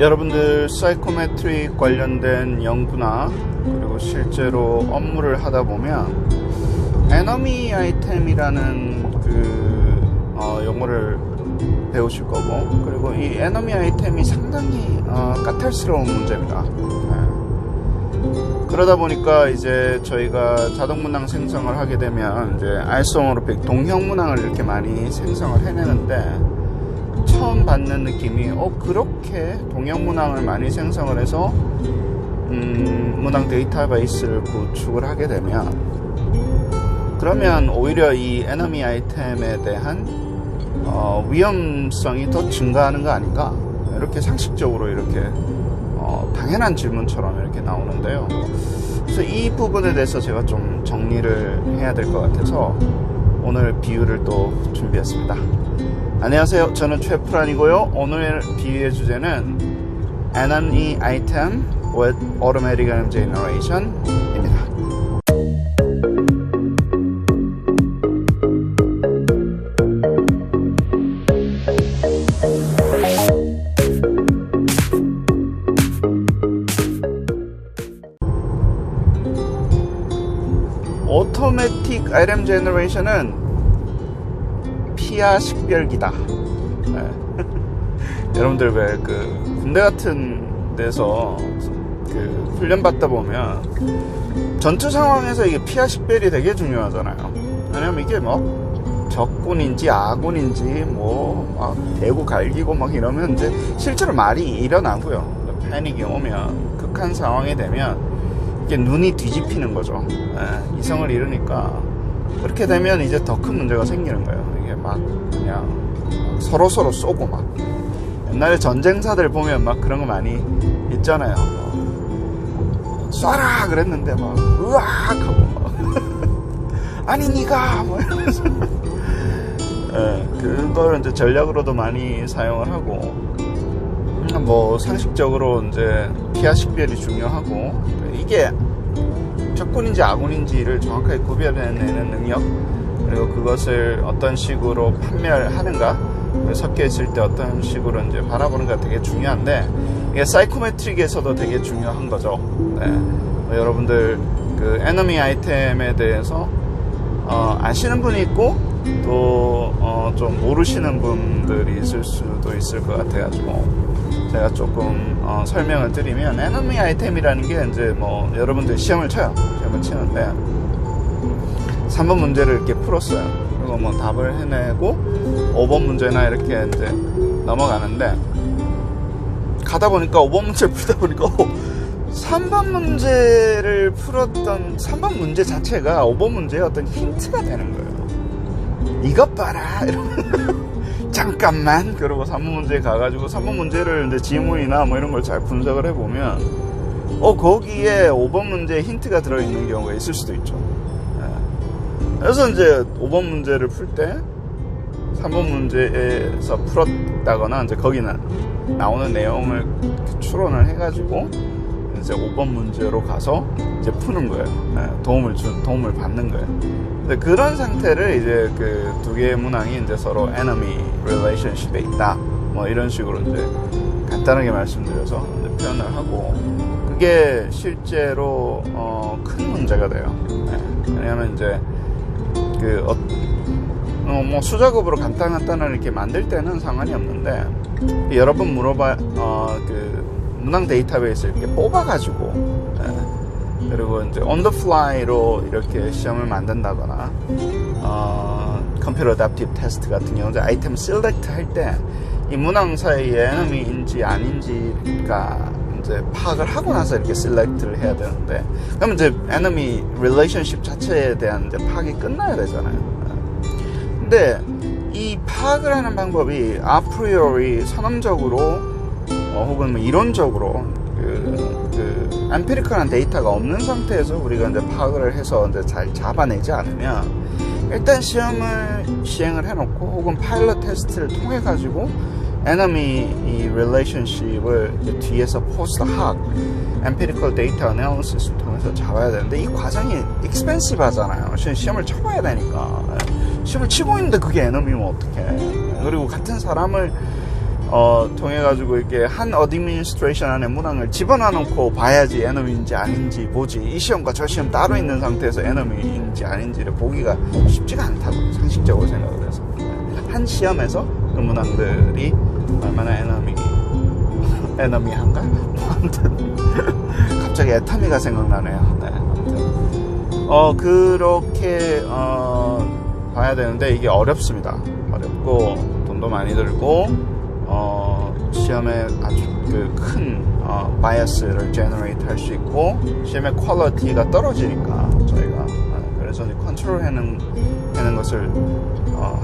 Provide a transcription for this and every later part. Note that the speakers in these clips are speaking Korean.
여러분들 사이코메트릭 관련된 연구나 그리고 실제로 업무를 하다 보면 에너미 아이템이라는 용어를 배우실 거고, 그리고 이 에너미 아이템이 상당히 까탈스러운 문제입니다. 그러다 보니까 이제 저희가 자동 문항 생성을 하게 되면 이제 아이소모르픽 동형 문항을 이렇게 많이 생성을 해내는데, 처음 받는 느낌이 그렇게 동형 문항을 많이 생성을 해서 문항 데이터베이스를 구축을 하게 되면, 그러면 오히려 이 에너미 아이템에 대한 위험성이 더 증가하는 거 아닌가, 이렇게 상식적으로 이렇게 당연한 질문처럼 이렇게 나오는데요. 그래서 이 부분에 대해서 제가 좀 정리를 해야 될 것 같아서 오늘 비유를 또 준비했습니다. 안녕하세요, 저는 최프란이고요. 오늘 비유의 주제는 Enemy Item with Automatic Generation 입니다. 오토매틱 아이템 제너레이션은 피아 식별기다. 여러분들 왜 군대 같은 데서 훈련 받다 보면 전투 상황에서 이게 피아 식별이 되게 중요하잖아요. 왜냐면 이게 적군인지 아군인지 막 대고 갈기고 막 이러면 이제 실제로 말이 일어나고요. 패닉이 오면, 극한 상황이 되면 이게 눈이 뒤집히는 거죠. 이성을 잃으니까 그렇게 되면 이제 더 큰 문제가 생기는 거예요. 이게 그냥 서로 쏘고 옛날에 전쟁사들 보면 그런 거 많이 있잖아요. 쏴라 그랬는데 으악 하고 아니 니가 이러면서 그걸 이제 전략으로도 많이 사용을 하고, 상식적으로 이제 피아 식별이 중요하고, 이게 적군인지 아군인지를 정확하게 구별해내는 능력, 그리고 그것을 어떤 식으로 판매를 하는가, 섞여 있을 때 어떤 식으로 이제 바라보는가 되게 중요한데, 이게 사이코메트릭에서도 되게 중요한 거죠. 여러분들 에너미 아이템에 대해서 아시는 분이 있고 또 좀 모르시는 분들이 있을 수도 있을 것 같아가지고 제가 조금 설명을 드리면, 에너미 아이템이라는 게 이제 여러분들 시험을 치는데 3번 문제를 이렇게 풀었어요. 그리고 답을 해내고 5번 문제나 이렇게 이제 넘어가는데, 가다 보니까 5번 문제를 풀다 보니까 3번 문제를 풀었던 3번 문제 자체가 5번 문제의 어떤 힌트가 되는 거예요. 이것 봐라 이러면 잠깐만, 그러고 3번 문제에 가가지고 3번 문제를 이제 지문이나 이런 걸 잘 분석을 해보면 거기에 5번 문제에 힌트가 들어있는 경우가 있을 수도 있죠. 그래서 이제 5번 문제를 풀 때 3번 문제에서 풀었다거나 이제 거기는 나오는 내용을 추론을 해가지고 이제 5번 문제로 가서 이제 푸는 거예요. 도움을 받는 거예요. 근데 그런 상태를 이제 두 개의 문항이 이제 서로 enemy relationship에 있다. 이런 식으로 이제 간단하게 말씀드려서 이제 표현을 하고, 그게 실제로 큰 문제가 돼요. 왜냐하면 이제 수작업으로 간단하게 이렇게 만들 때는 상관이 없는데, 여러 번 문항 데이터베이스를 이렇게 뽑아가지고, 그리고 이제 on the fly로 이렇게 시험을 만든다거나, 컴퓨터 어댑티브 테스트 같은 경우 이제 아이템 셀렉트 할 때 이 문항 사이에 에너미인지 아닌지가 이제 파악을 하고 나서 이렇게 셀렉트를 해야 되는데, 그러면 이제 에너미 릴레이션십 자체에 대한 이제 파악이 끝나야 되잖아요. 근데 이 파악을 하는 방법이 아프리오리 선언적으로 혹은 이론적으로 엠피리컬한 데이터가 없는 상태에서 우리가 이제 파악을 해서 이제 잘 잡아내지 않으면, 일단 시험을 시행을 해놓고 혹은 파일럿 테스트를 통해 가지고 에너미 이 릴레이션십을 뒤에서 포스트 학 엠피리컬 데이터 애널리시스를 통해서 잡아야 되는데, 이 과정이 익스펜시브 하잖아요. 시험을 쳐봐야 되니까. 시험을 치고 있는데 그게 에너미면 어떡해. 그리고 같은 사람을 통해 가지고 이렇게 한 어드미니스트레이션 안에 문항을 집어넣어 놓고 봐야지 에너미인지 아닌지 보지, 이 시험과 저 시험 따로 있는 상태에서 에너미인지 아닌지를 보기가 쉽지가 않다고 상식적으로 생각을 해서, 한 시험에서 그 문항들이 얼마나 에너미한가? 아무튼 갑자기 애터미가 생각나네요. 네, 아무튼 그렇게 봐야 되는데 이게 어렵습니다. 어렵고 돈도 많이 들고 시험에 아주 큰 바이어스를 제너레이트 할 수 있고 시험의 퀄리티가 떨어지니까 저희가 그래서 컨트롤 하는 것을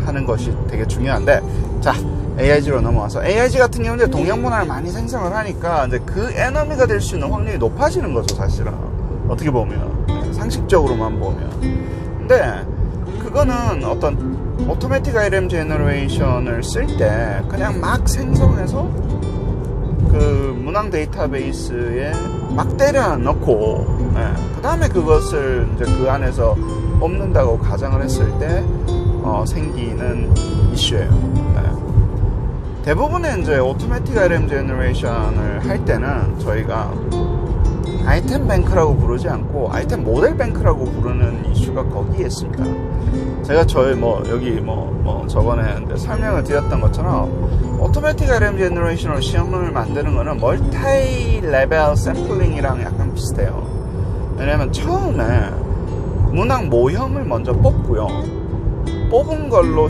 하는 것이 되게 중요한데, 자, AIG로 넘어와서 AIG 같은 경우는 동양 문화를 많이 생성을 하니까 이제 그 에너미가 될 수 있는 확률이 높아지는 거죠, 사실은. 어떻게 보면 상식적으로만 보면. 근데 그거는 어떤 오토매틱 아이템 제너레이션을 쓸 때 그냥 막 생성해서 그 문항 데이터베이스에 막 때려 넣고, 그 다음에 그것을 이제 그 안에서 뽑는다고 가정을 했을 때 생기는 이슈예요. 대부분의 이제 오토매틱 아이템 제너레이션을 할 때는 저희가 아이템 뱅크라고 부르지 않고 아이템 모델 뱅크라고 부르는 이슈가 거기에 있습니다. 제가 여기 저번에 설명을 드렸던 것처럼 오토매틱 아이템 제너레이션으로 시험을 만드는 거는 멀티 레벨 샘플링이랑 약간 비슷해요. 왜냐면 처음에 문항 모형을 먼저 뽑고요. 뽑은 걸로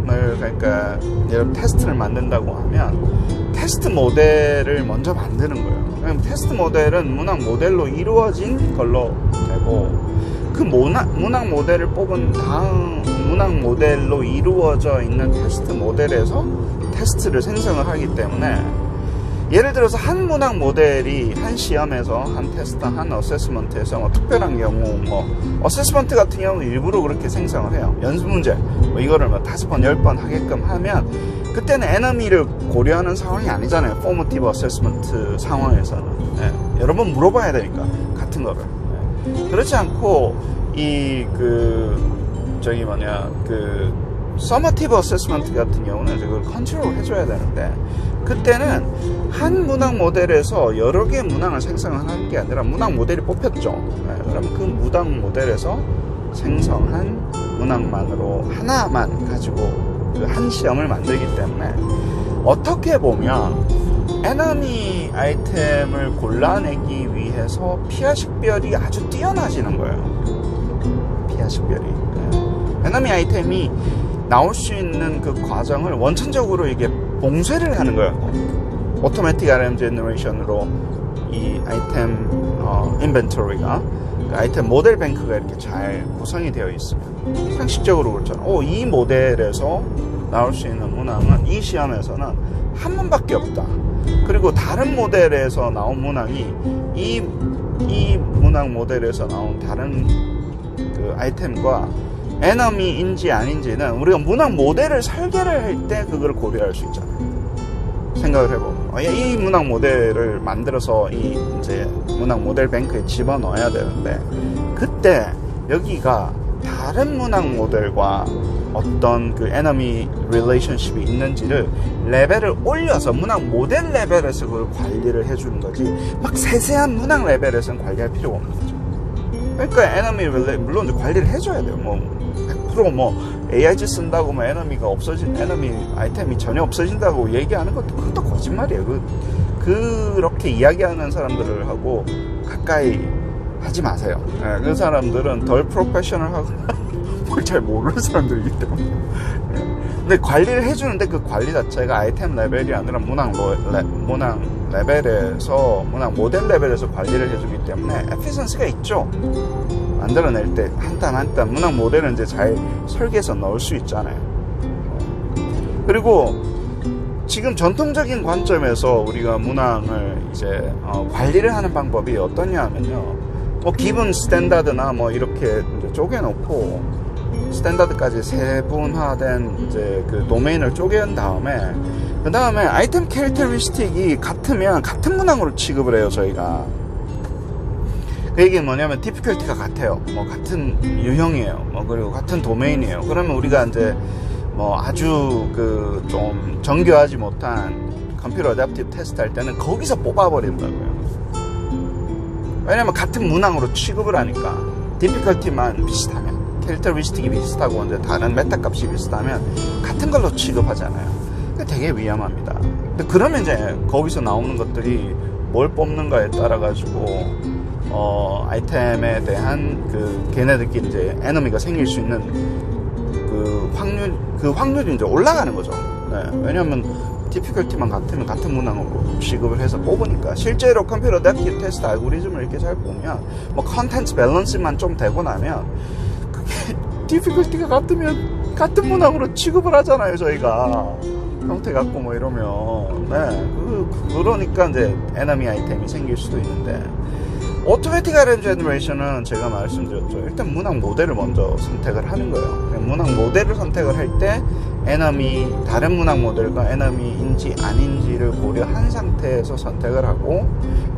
그러니까 예를 테스트를 만든다고 하면 테스트 모델을 먼저 만드는 거예요. 그럼 테스트 모델은 문항 모델로 이루어진 걸로 되고, 그 문항 모델을 뽑은 다음 문항 모델로 이루어져 있는 테스트 모델에서 테스트를 생성을 하기 때문에, 예를 들어서 한 문항 모델이 한 시험에서 한 테스트, 한 어세스먼트에서 특별한 경우 어세스먼트 같은 경우는 일부러 그렇게 생성을 해요. 연습 문제 이거를 5번 10번 하게끔 하면 그때는 에너미를 고려하는 상황이 아니잖아요. 포머티브 어세스먼트 상황에서는 여러 번 물어봐야 되니까 같은 거를. 그렇지 않고 서머티브 어세스먼트 같은 경우는 그걸 컨트롤 해줘야 되는데, 그때는 한 문항 모델에서 여러 개의 문항을 생성을 하는 게 아니라 문항 모델이 뽑혔죠. 그러면 그 문항 모델에서 생성한 문항만으로 하나만 가지고 그 한 시험을 만들기 때문에, 어떻게 보면 에너미 아이템을 골라내기 위해서 피아 식별이 아주 뛰어나지는 거예요. 피아 식별이. 에너미 아이템이 나올 수 있는 그 과정을 원천적으로 이게 봉쇄를 하는 거예요. 오토매틱 아이템 제너레이션으로 이 아이템 인벤토리가, 그 아이템 모델 뱅크가 이렇게 잘 구성이 되어 있으면 상식적으로 그렇잖아요. 이 모델에서 나올 수 있는 문항은 이 시험에서는 한 문밖에 없다. 그리고 다른 모델에서 나온 문항이 이 문항 모델에서 나온 다른 그 아이템과 에너미인지 아닌지는 우리가 문항 모델을 설계를 할 때 그걸 고려할 수 있잖아요. 생각을 해보면 이 문항 모델을 만들어서 이 이제 문항 모델 뱅크에 집어넣어야 되는데, 그때 여기가 다른 문항 모델과 어떤 그 에너미 릴레이션십이 있는지를 레벨을 올려서 문항 모델 레벨에서 그걸 관리를 해주는 거지, 막 세세한 문항 레벨에서는 관리할 필요가 없는 거죠. 그러니까 에너미 물론 관리를 해줘야 돼요. 100% AIG 쓴다고 에너미가 에너미 아이템이 전혀 없어진다고 얘기하는 그것도 거짓말이에요. 그렇게 이야기하는 사람들을 하고 가까이 하지 마세요. 그 사람들은 덜 프로페셔널하고 뭘 잘 모르는 사람들이기 때문에. 근데 관리를 해주는데 그 관리 자체가 아이템 레벨이 아니라 문항 레벨에서, 문항 모델 레벨에서 관리를 해주기 때문에 에피션시가 있죠. 만들어낼 때 한 땀 한 땀 문항 모델은 이제 잘 설계해서 넣을 수 있잖아요. 그리고 지금 전통적인 관점에서 우리가 문항을 이제 관리를 하는 방법이 어떠냐 하면요, 기본 스탠다드나 이렇게 이제 쪼개놓고 스탠다드까지 세분화된 이제 그 도메인을 쪼갠 다음에, 그 다음에 아이템 캐릭터리스틱이 같으면 같은 문항으로 취급을 해요, 저희가. 그 얘기는 뭐냐면 디피컬티가 같아요. 같은 유형이에요. 그리고 같은 도메인이에요. 그러면 우리가 이제 뭐 아주 좀 정교하지 못한 컴퓨터 어댑티브 테스트 할 때는 거기서 뽑아버린다고요. 왜냐면 같은 문항으로 취급을 하니까 디피컬티만 비슷하면, 캐릭터리스틱이 비슷하고 이제 다른 메타 값이 비슷하면 같은 걸로 취급하잖아요. 그게 되게 위험합니다. 근데 그러면 이제 거기서 나오는 것들이 뭘 뽑는가에 따라 가지고 아이템에 대한 걔네들끼리 이제 에너미가 생길 수 있는 확률이 이제 올라가는 거죠. 네, 왜냐면 디피컬티만 같으면 같은 문항으로 취급을 해서 뽑으니까. 실제로 컴퓨터 어댑티브 테스트 알고리즘을 이렇게 잘 보면 뭐 컨텐츠 밸런스만 좀 되고 나면 그게 디피컬티가 같으면 같은 문항으로 취급을 하잖아요, 저희가. 형태 같고 뭐 이러면. 네, 그러니까 이제 에너미 아이템이 생길 수도 있는데, 오토매틱 RM 제너레이션은 제가 말씀드렸죠. 일단 문항 모델을 먼저 선택을 하는 거예요. 문항 모델을 선택을 할 때 에너미, 다른 문항 모델과 에너미인지 아닌지를 고려한 상태에서 선택을 하고,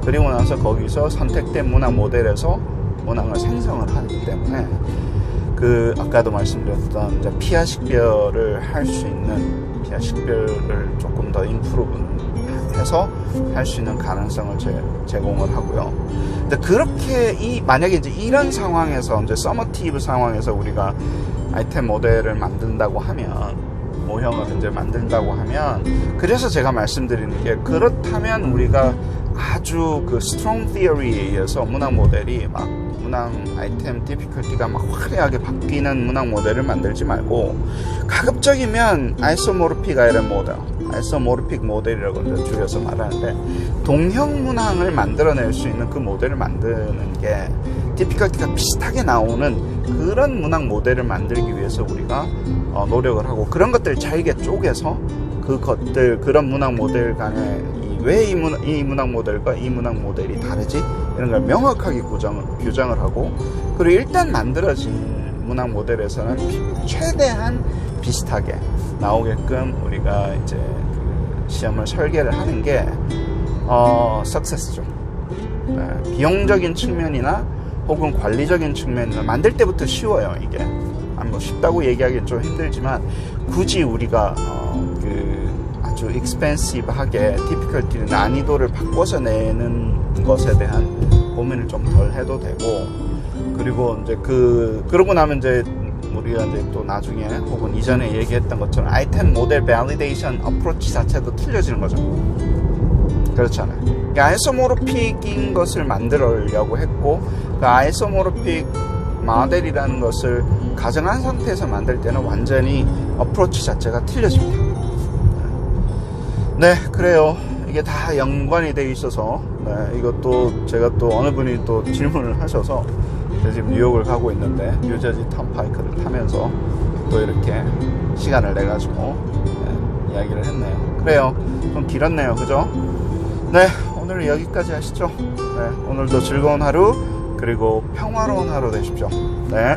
그리고 나서 거기서 선택된 문항 모델에서 문항을 생성을 하기 때문에 아까도 말씀드렸던 이제 피아 식별을 할 수 있는, 피아 식별을 조금 더 임프루브해서 할 수 있는 가능성을 제공을 하고요. 근데 그렇게 만약에 이제 이런 상황에서, 이제 서머티브 상황에서 우리가 아이템 모델을 만든다고 하면, 모형을 이제 만든다고 하면, 그래서 제가 말씀드리는 게, 그렇다면 우리가 아주 스트롱 티어리에 의해서 문항 모델이 막 문항 아이템 디피컬티가 막 화려하게 바뀌는 문항 모델을 만들지 말고, 가급적이면 아이소모르픽 아이템 모델, 아이소모르픽 모델이라고 이제 줄여서 말하는데, 동형 문항을 만들어낼 수 있는 그 모델을 만드는 게 디피컬티가 비슷하게 나오는 그런 문항 모델을 만들기 위해서 우리가 노력을 하고, 그런 것들을 잘게 쪼개서 그런 문항 모델 간에 왜 이 문항 모델과 이 문항 모델이 다르지? 이런 걸 명확하게 규정을 하고, 그리고 일단 만들어진 문항 모델에서는 최대한 비슷하게 나오게끔 우리가 이제 시험을 설계를 하는 게 석세스죠. 네, 비용적인 측면이나 혹은 관리적인 측면이나 만들 때부터 쉬워요. 이게 뭐 쉽다고 얘기하기는 좀 힘들지만, 굳이 우리가 아주 익스펜시브하게 디피컬티 난이도를 바꿔서 내는 것에 대한 고민을 좀 덜 해도 되고, 그리고 이제 그러고 나면 이제 우리가 이제 또 나중에 혹은 이전에 얘기했던 것처럼 아이템 모델 밸리데이션 어프로치 자체도 틀려지는 거죠. 그렇잖아요. 그러니까 아이소모르픽인 것을 만들려고 했고, 그 아이소모르픽 모델이라는 것을 가정한 상태에서 만들 때는 완전히 어프로치 자체가 틀려집니다. 네, 그래요. 이게 다 연관이 돼 있어서, 이것도 제가 또 어느 분이 또 질문을 하셔서, 제가 지금 뉴욕을 가고 있는데 뉴저지 턴파이크를 타면서 또 이렇게 시간을 내가지고 이야기를 했네요. 그래요. 좀 길었네요, 그죠? 네, 오늘 여기까지 하시죠. 네, 오늘도 즐거운 하루, 그리고 평화로운 하루 되십시오. 네.